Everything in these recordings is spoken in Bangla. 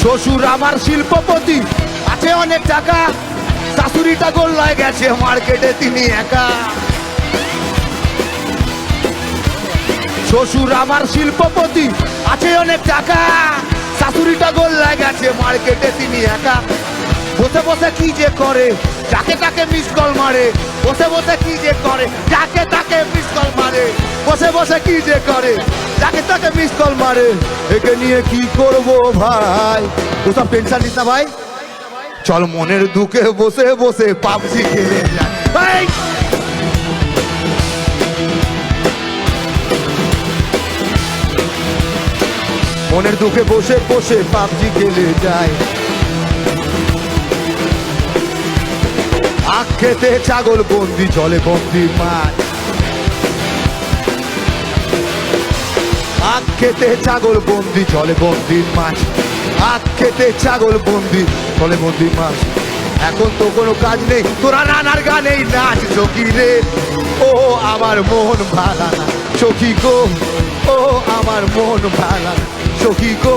শ্বশুর আমার শিল্পপতি, আছে অনেক টাকা, শাশুড়িটা গোল্লায় গেছে মার্কেটে তিনি একা। শ্বশুর আমার শিল্পপতি, আছে অনেক টাকা, শাশুড়িটা গোল্লায় গেছে মার্কেটে তিনি একা। বসে বসে কি যে করে, যাকে তাকে মিস কল মারে, বসে বসে কি যে করে, যাকে তাকে মিস কল মারে, বসে বসে কি যে করে, যাকে তাকে মিস কল মারে। একে নিয়ে কি করব ভাই, ওসব টেনশন নিস না ভাই, চল মনের দুঃখে বসে বসে পাবজি খেলে যায় ভাই। মনের দুঃখে বসে বসে পাবজি খেলে যায়। আখ খেতে ছাগল বন্দি, জলে বন্দি মাছ। আখ খেতে ছাগল বন্দি, জলে বন্দি মাছ। আখ খেতে ছাগল বন্দি, জলে বন্দি মাছ। এখন তো কোনো কাজ নেই, তোরা নানার গানেই নাচ সখী রে। ও আমার মন ভালা না সখী গো, ও আমার মন ভালা না সখী গো,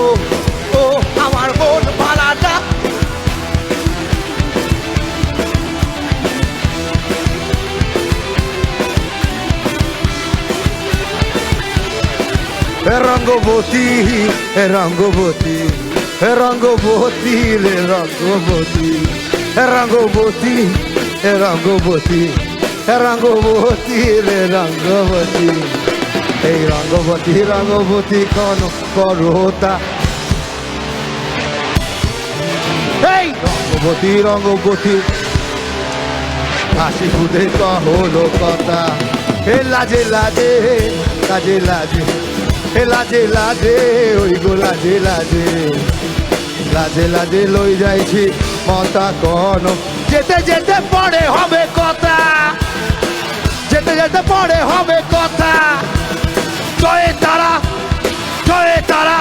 ও আমার মন ভালা না। রঙ্গবতী রঙ্গবতী রঙ্গবতী রে রঙ্গবতী রঙ্গবতী রঙ্গবতী রঙ্গবতী রে রঙ্গবতী। এই রঙ্গবতী রঙ্গবতী কোন করতা, এই রঙ্গবতী রঙ্গবতী হাসি খুদে কহলো কথা। হে লাজে লাজে লাজে লাজে, হে লাজে লাজে ওই গো লাজে লাজে, লাজে লাজে লই যাইছি মতা কোন। যেতে যেতে পরে হবে কথা, যেতে যেতে পরে হবে কথা। জয় তারা, জয় তারা,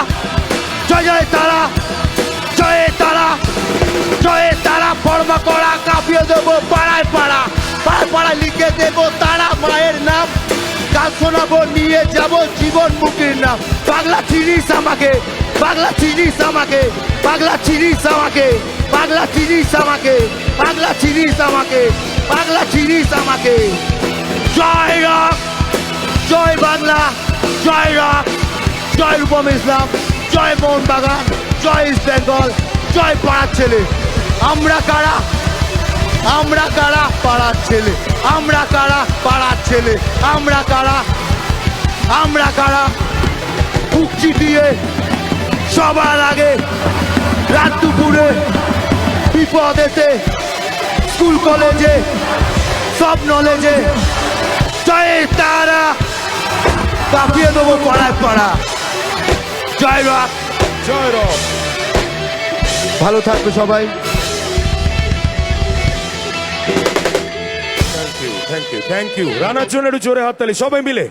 জয় জয় তারা, জয় তারা, জয় তারা। পর্বা করা কাঁপিয়ে দেবো পাড়ায় পাড়া, পাড়ায় পাড়ায় লিখে দেবো তারা মায়ের নাম। গান শোনাবো, নিয়ে যাবো জীবন মুখীর নাম। পাগলা চিনিস আমাকে, পাগলা চিনিস আমাকে, পাগলা চিনিস আমাকে, পাগলা চিনিস আমাকে, পাগলা চিনিস আমাকে, পাগলা চিনিস আমাকে। জয় রক, জয় বাংলা, জয় রক, জয় রূপম ইসলাম, জয় মোহনবাগান, জয় ইস্ট বেঙ্গল, জয় পাড়ার ছেলে। আমরা কারা, আমরা কারা পাড়ার ছেলে, আমরা কারা পাড়ার ছেলে, আমরা কারা, আমরা কারা। কুকচি দিয়ে সবার আগে রাত দুপুরে বিপদেতে, স্কুল কলেজে সব নলেজে। জয় তারা, কাঁপিয়ে দেবো পাড়ায় পাড়া। জয় রক, জয় রক। ভালো থাকবে সবাই। Thank you, thank you, thank you. রানার জন্য একটু জোরে হাততালি সবাই মিলে।